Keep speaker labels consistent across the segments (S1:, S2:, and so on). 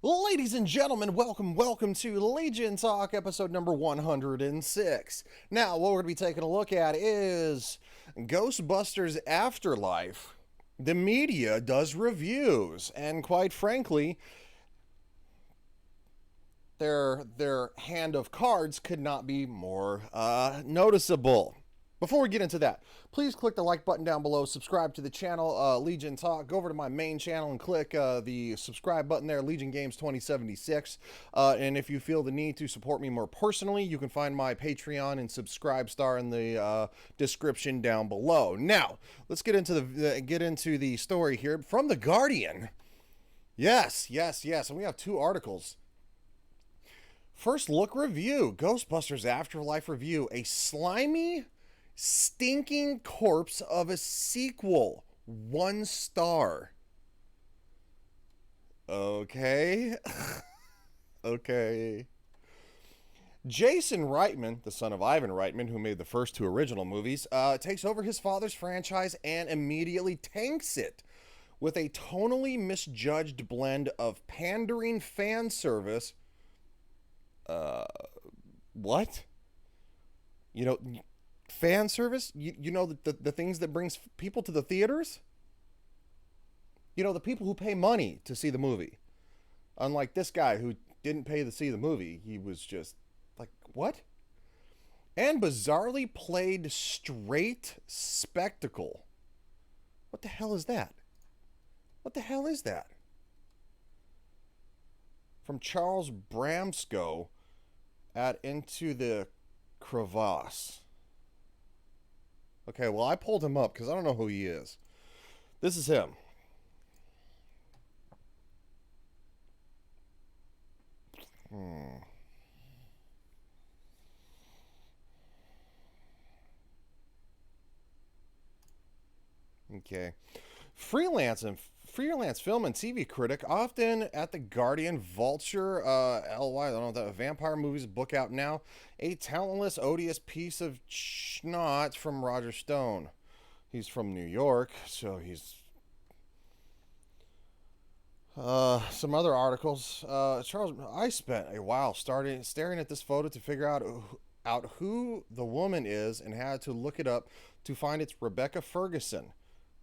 S1: Ladies and gentlemen, welcome to Legion Talk, episode number 106. Now, what we're going to be taking a look at is Ghostbusters Afterlife. The media does reviews, and quite frankly, their hand of cards could not be more noticeable. Before we get into that, please click the like button down below, subscribe to the channel, Legion Talk, go over to my main channel and click the subscribe button there, Legion Games 2076, and if you feel the need to support me more personally, you can find my Patreon and subscribe star in the description down below. Now, let's get into the story here from The Guardian. Yes, and we have two articles. First look review, Ghostbusters Afterlife review, a slimy, stinking corpse of a sequel. 1 star. Okay. Okay. Jason Reitman, the son of Ivan Reitman, who made the first 2 original movies, takes over his father's franchise and immediately tanks it with a tonally misjudged blend of pandering fan service. What? You know, fan service? You know, the things that brings people to the theaters? You know, the people who pay money to see the movie. Unlike this guy who didn't pay to see the movie. He was just like, what? And bizarrely played straight spectacle. What the hell is that? What the hell is that? From Charles Bramsco at Into the Crevasse. Okay, well, I pulled him up because I don't know who he is. This is him. Okay. Freelance film and TV critic, often at The Guardian, Vulture, LY, I don't know, the vampire movies book out now. A talentless, odious piece of schnot from Roger Stone. He's from New York, so he's... some other articles. Charles, I spent a while staring at this photo to figure out who the woman is and had to look it up to find it's Rebecca Ferguson,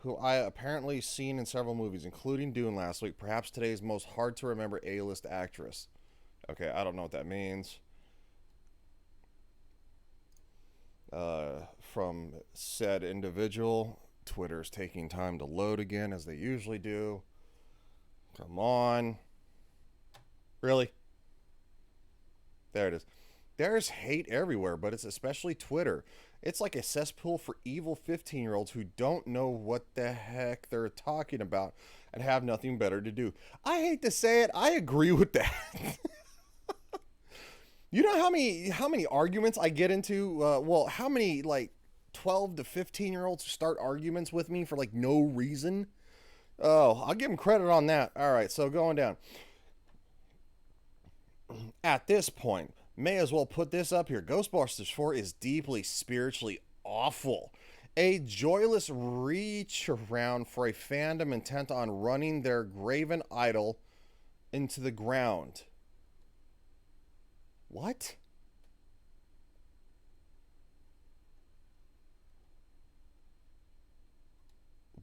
S1: who I apparently seen in several movies, including Dune last week, perhaps today's most hard-to-remember A-list actress. Okay, I don't know what that means. From said individual, Twitter's taking time to load again, as they usually do. Come on. Really? There it is. There's hate everywhere, but it's especially Twitter. It's like a cesspool for evil 15-year-olds who don't know what the heck they're talking about and have nothing better to do. I hate to say it, I agree with that. You know how many arguments I get into? Well, how many, like, 12 to 15-year-olds start arguments with me for, like, no reason? Oh, I'll give them credit on that. All right, so going down. At this point, may as well put this up here. Ghostbusters 4 is deeply spiritually awful. A joyless reach around for a fandom intent on running their graven idol into the ground. What?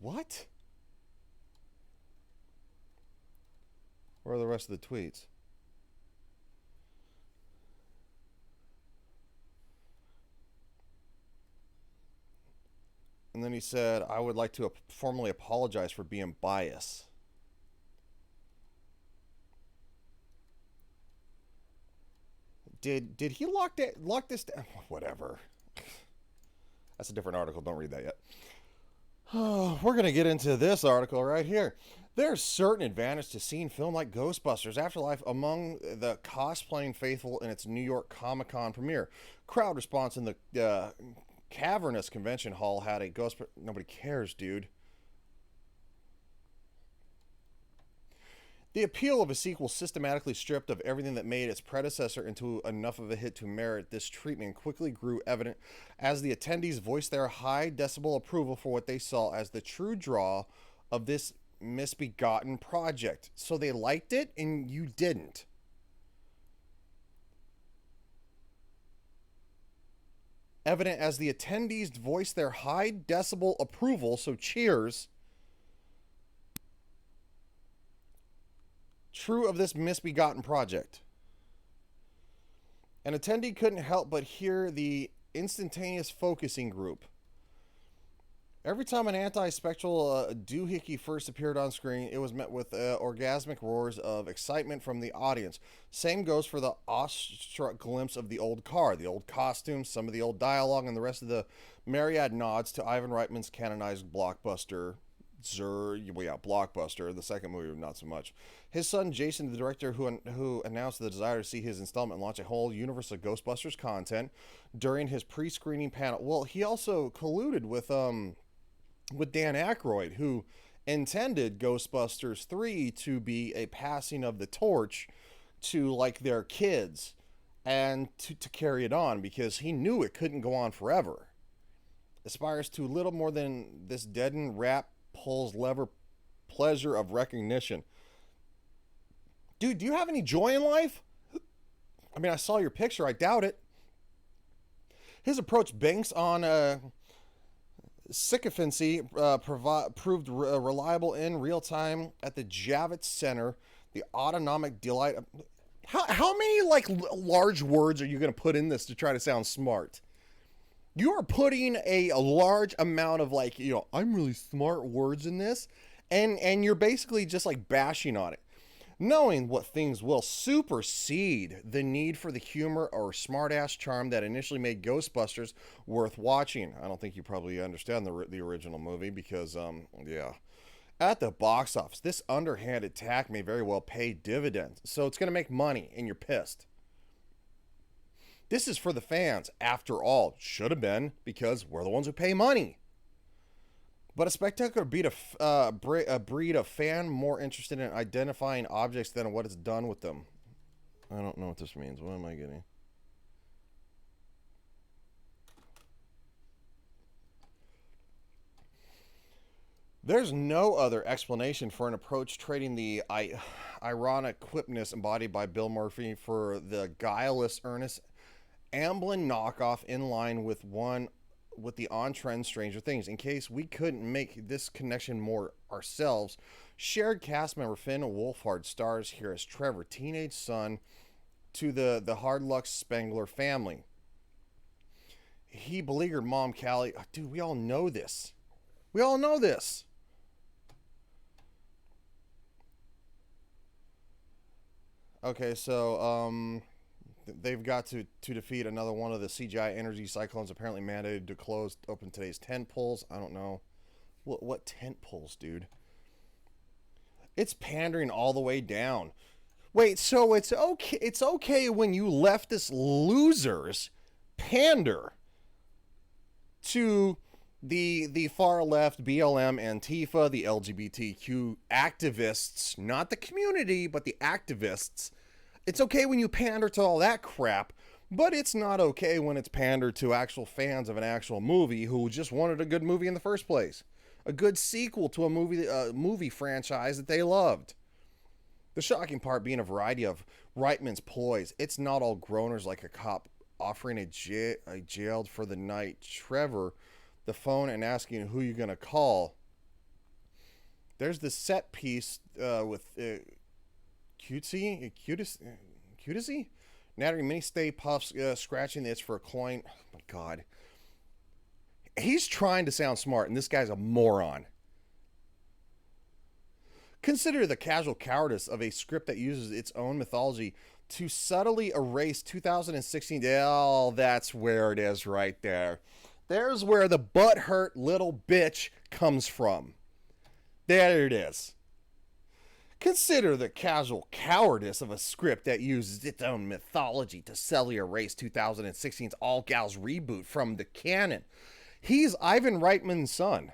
S1: What? Where are the rest of the tweets? And then he said, I would like to formally apologize for being biased. Did he lock this down? Whatever. That's a different article. Don't read that yet. We're going to get into this article right here. There's certain advantage to seeing film like Ghostbusters Afterlife among the cosplaying faithful in its New York Comic-Con premiere. Crowd response in the cavernous convention hall had a ghost... Nobody cares, dude. The appeal of a sequel systematically stripped of everything that made its predecessor into enough of a hit to merit this treatment quickly grew evident as the attendees voiced their high decibel approval for what they saw as the true draw of this misbegotten project. So they liked it and you didn't. Evident as the attendees voiced their high decibel approval, so cheers, true of this misbegotten project. An attendee couldn't help but hear the instantaneous focusing group. Every time an anti-spectral doohickey first appeared on screen, it was met with orgasmic roars of excitement from the audience. Same goes for the awestruck glimpse of the old car, the old costumes, some of the old dialogue, and the rest of the myriad nods to Ivan Reitman's canonized blockbuster. Blockbuster. The second movie, not so much. His son Jason, the director, who announced the desire to see his installment launch a whole universe of Ghostbusters content during his pre-screening panel. Well, he also colluded with Dan Aykroyd, who intended Ghostbusters 3 to be a passing of the torch to like their kids and to carry it on, because he knew it couldn't go on forever. Aspires to little more than this deadened rap pulls lever pleasure of recognition. Dude, do you have any joy in life? I mean, I saw your picture. I doubt it. His approach banks on sycophancy, proved reliable in real time at the Javits Center. The autonomic delight. How many like large words are you going to put in this to try to sound smart? You are putting a large amount of like, I'm really smart words in this, and you're basically just like bashing on it. Knowing what things will supersede the need for the humor or smart-ass charm that initially made Ghostbusters worth watching. I don't think you probably understand the original movie because, yeah. At the box office, this underhanded tack may very well pay dividends. So it's going to make money, and you're pissed. This is for the fans, after all. Should have been, because we're the ones who pay money. But a spectacular breed of fan more interested in identifying objects than what it's done with them. I don't know what this means. What am I getting? There's no other explanation for an approach trading the ironic quipness embodied by Bill Murphy for the guileless, earnest Amblin knockoff in line with the on-trend Stranger Things. In case we couldn't make this connection more ourselves, shared cast member Finn Wolfhard stars here as Trevor, teenage son to the hard luck Spengler family. He beleaguered mom Callie. Dude, we all know this. We all know this. Okay, so they've got to defeat another one of the CGI energy cyclones apparently mandated to open today's tent poles. I don't know. What tent poles, dude? It's pandering all the way down. Wait, so it's okay when you leftist losers pander to the far left, BLM, Antifa, the LGBTQ activists, not the community, but the activists. It's okay when you pander to all that crap, but it's not okay when it's pandered to actual fans of an actual movie who just wanted a good movie in the first place. A good sequel to a movie franchise that they loved. The shocking part being a variety of Reitman's ploys. It's not all groaners like a cop offering a jailed for the night Trevor the phone and asking who you're going to call. There's the set piece with... Cutesy? Nattery mini Stay Puffs scratching the itch for a coin. Oh my god. He's trying to sound smart, and this guy's a moron. Consider the casual cowardice of a script that uses its own mythology to subtly erase 2016. Oh, that's where it is right there. There's where the butthurt little bitch comes from. There it is. Consider the casual cowardice of a script that uses its own mythology to subtly erase 2016's All Gals reboot from the canon. He's Ivan Reitman's son.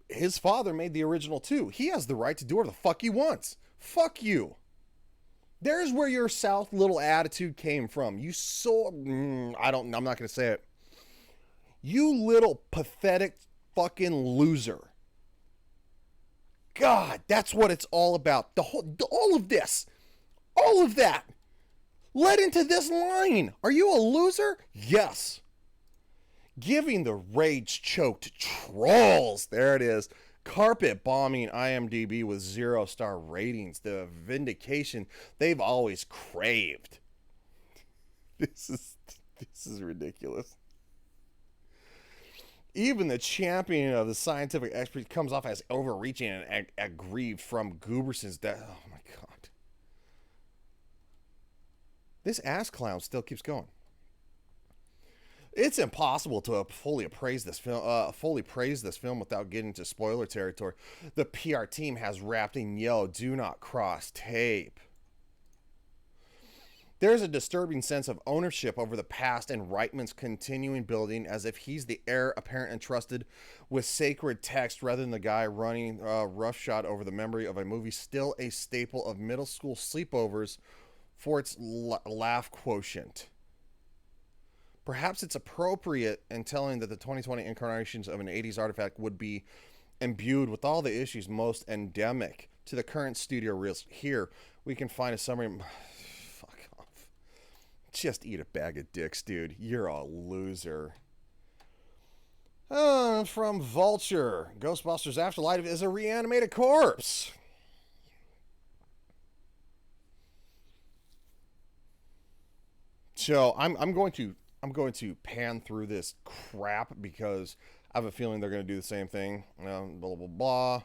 S1: His father made the original too. He has the right to do whatever the fuck he wants. Fuck you. There's where your South little attitude came from. I'm not going to say it. You little pathetic fucking loser. God, that's what it's all about. All of this, all of that led into this line. Are you a loser? Yes. Giving the rage choked trolls, there it is, carpet bombing IMDb with 0-star ratings, the vindication they've always craved. This is ridiculous. Even the champion of the scientific expert comes off as overreaching and aggrieved from Gooberson's death. Oh my god. This ass clown still keeps going. It's impossible to fully praise this film without getting to spoiler territory. The PR team has wrapped in yellow "Do not cross" tape. There's a disturbing sense of ownership over the past and Reitman's continuing building, as if he's the heir apparent entrusted with sacred text rather than the guy running roughshod over the memory of a movie still a staple of middle school sleepovers for its laugh quotient. Perhaps it's appropriate in telling that the 2020 incarnations of an 80s artifact would be imbued with all the issues most endemic to the current studio reels. Here, we can find a summary. Fuck off. Just eat a bag of dicks, dude. You're a loser. From Vulture, Ghostbusters Afterlife is a reanimated corpse. So I'm going to pan through this crap because I have a feeling they're going to do the same thing. Blah, blah, blah, blah.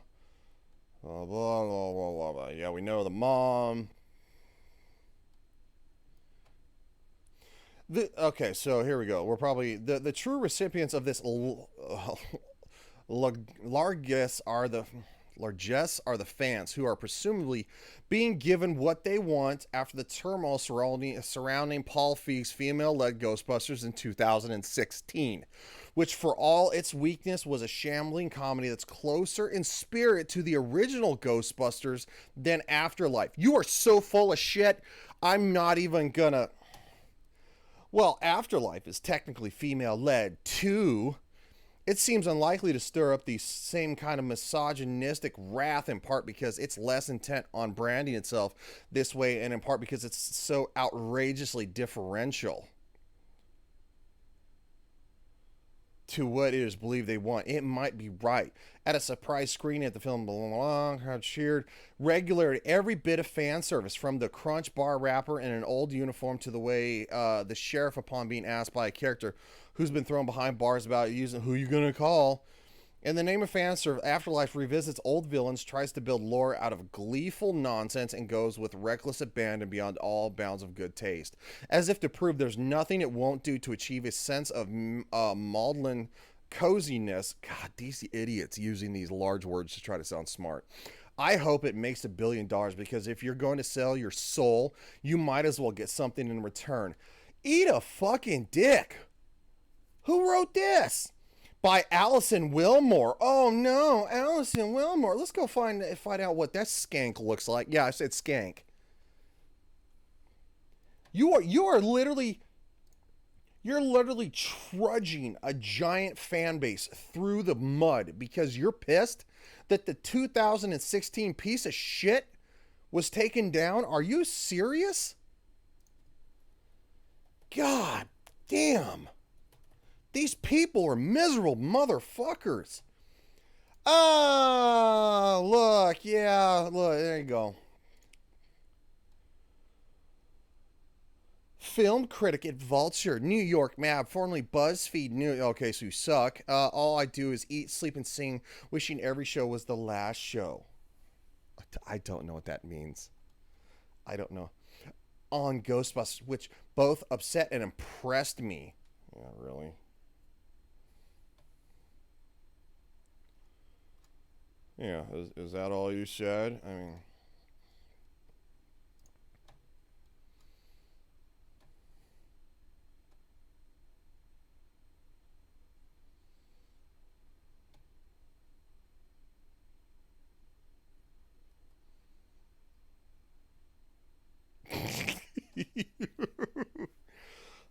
S1: Blah, blah, blah, blah, blah, blah. Yeah, we know the mom. Okay, so here we go. We're probably... The true recipients of this largesse are the fans, who are presumably being given what they want after the turmoil surrounding Paul Feig's female-led Ghostbusters in 2016, which for all its weakness was a shambling comedy that's closer in spirit to the original Ghostbusters than Afterlife. You are so full of shit, I'm not even gonna... Well, Afterlife is technically female-led too. It seems unlikely to stir up the same kind of misogynistic wrath, in part because it's less intent on branding itself this way, and in part because it's so outrageously differential to what it is believed they want. It might be right. At a surprise screening at the film, crowd cheered. Regularly, every bit of fan service, from the crunch bar rapper in an old uniform to the way the sheriff, upon being asked by a character who's been thrown behind bars about using "who you gonna call," in the name of fan service, Afterlife revisits old villains, tries to build lore out of gleeful nonsense, and goes with reckless abandon beyond all bounds of good taste, as if to prove there's nothing it won't do to achieve a sense of maudlin coziness. God, these idiots using these large words to try to sound smart. I hope it makes $1 billion, because if you're going to sell your soul, you might as well get something in return. Eat a fucking dick. Who wrote this? By Allison Wilmore. Oh no, Allison Wilmore. Let's go find out what that skank looks like. Yeah, I said skank. You're literally trudging a giant fan base through the mud because you're pissed that the 2016 piece of shit was taken down. Are you serious? God damn. These people are miserable motherfuckers. Oh, look. Yeah, look. There you go. Film critic at Vulture, New York Map, formerly BuzzFeed News. Okay, so you suck. All I do is eat, sleep, and sing, wishing every show was the last show. I don't know what that means. I don't know. On Ghostbusters, which both upset and impressed me. Yeah, really? Yeah, is that all you said? I mean...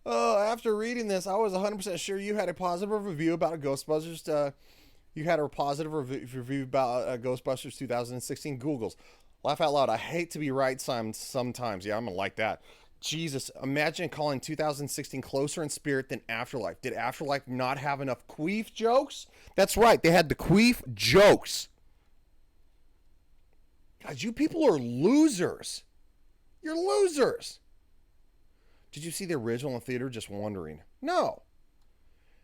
S1: Oh, after reading this, I was 100% sure you had a positive review about Ghostbusters You had a positive review about Ghostbusters 2016. Google's. Laugh out loud. I hate to be right sometimes. Yeah, I'm gonna like that. Jesus, imagine calling 2016 closer in spirit than Afterlife. Did Afterlife not have enough queef jokes? That's right, they had the queef jokes. God, you people are losers. You're losers. Did you see the original in theater? Just wondering. No.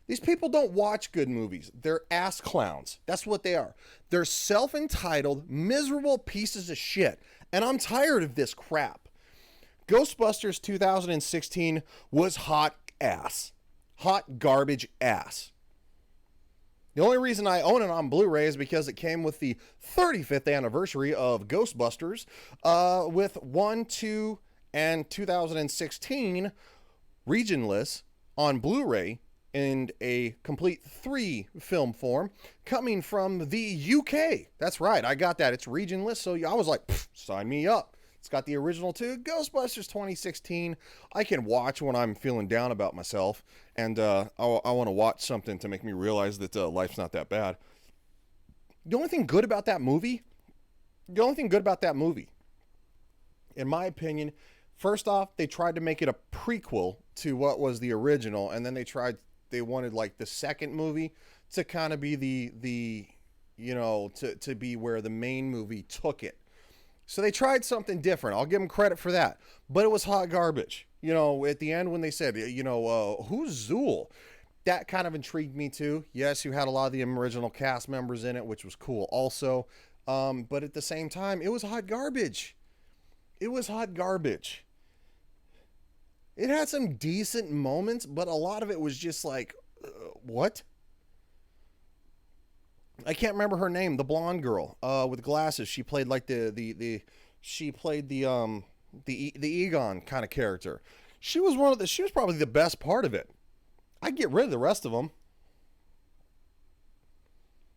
S1: These people don't watch good movies. They're ass clowns. That's what they are. They're self-entitled, miserable pieces of shit. And I'm tired of this crap. Ghostbusters 2016 was hot ass. Hot garbage ass. The only reason I own it on Blu-ray is because it came with the 35th anniversary of Ghostbusters with 1, 2, and 2016 regionless on Blu-ray in a complete 3 film form coming from the UK. That's right, I got that. It's regionless, so I was like, sign me up. It's got the original too. Ghostbusters 2016. I can watch when I'm feeling down about myself, and I want to watch something to make me realize that life's not that bad. The only thing good about that movie, in my opinion, first off, they tried to make it a prequel to what was the original, and then they wanted like the second movie to kind of be the to be where the main movie took it. So they tried something different. I'll give them credit for that. But it was hot garbage. At the end when they said, who's Zool? That kind of intrigued me too. Yes, you had a lot of the original cast members in it, which was cool also. But at the same time, it was hot garbage. It was hot garbage. It had some decent moments, but a lot of it was just like, what? I can't remember her name. The blonde girl with glasses. She played like the Egon kind of character. She was probably the best part of it. I'd get rid of the rest of them.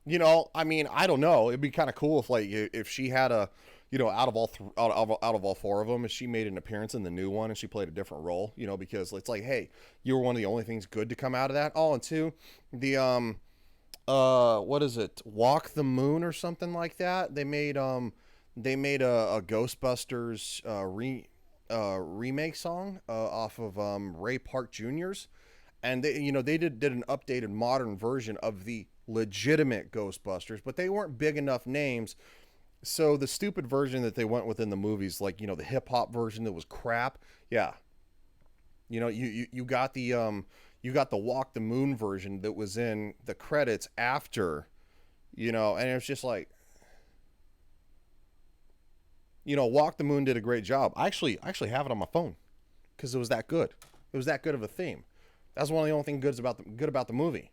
S1: I don't know. It'd be kind of cool if she had out of all 4 of them, if she made an appearance in the new one and she played a different role, because it's like, hey, you were one of the only things good to come out of that. Oh, and 2, the what is it? Walk the Moon or something like that. They made a Ghostbusters remake song off of Ray Park Jr.'s, and they did an updated modern version of the legitimate Ghostbusters, but they weren't big enough names. So the stupid version that they went with in the movies, like the hip hop version that was crap. Yeah, you got the Walk the Moon version that was in the credits after, and it was just like, Walk the Moon did a great job. I actually have it on my phone because it was that good. It was that good of a theme. That's one of the only things good about the movie.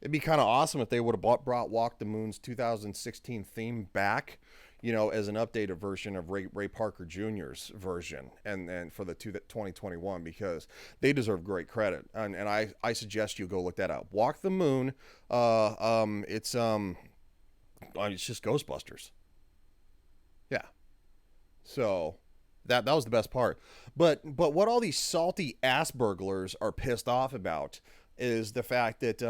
S1: It'd be kind of awesome if they would have brought Walk the Moon's 2016 theme back, as an updated version of Ray Parker Jr.'s version, and for the 2021, because they deserve great credit. And I suggest you go look that up. Walk the Moon. It's just Ghostbusters. Yeah. So that was the best part. But what all these salty ass burglars are pissed off about is the fact that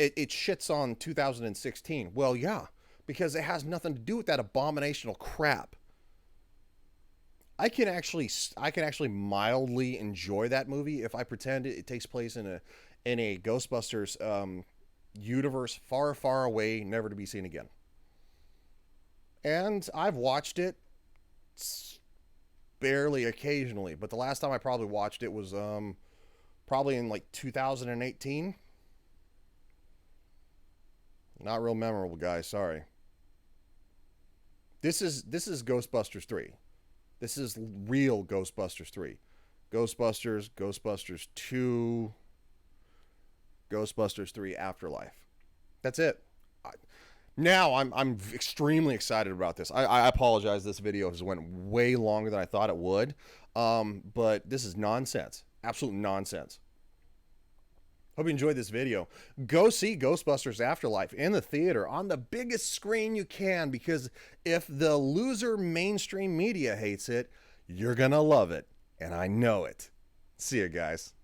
S1: it shits on 2016. Well, yeah, because it has nothing to do with that abominational crap. I can actually mildly enjoy that movie if I pretend it takes place in a Ghostbusters universe far, far away, never to be seen again. And I've watched it barely occasionally, but the last time I probably watched it was probably in like 2018. Not real memorable, guys. Sorry. This is Ghostbusters 3. This is real Ghostbusters 3. Ghostbusters 2, Ghostbusters 3 Afterlife. That's it. Now I'm extremely excited about this. I apologize. This video has went way longer than I thought it would. But this is nonsense. Absolute nonsense. Hope you enjoyed this video. Go see Ghostbusters Afterlife in the theater on the biggest screen you can, because if the loser mainstream media hates it, you're gonna love it. And I know it. See you guys.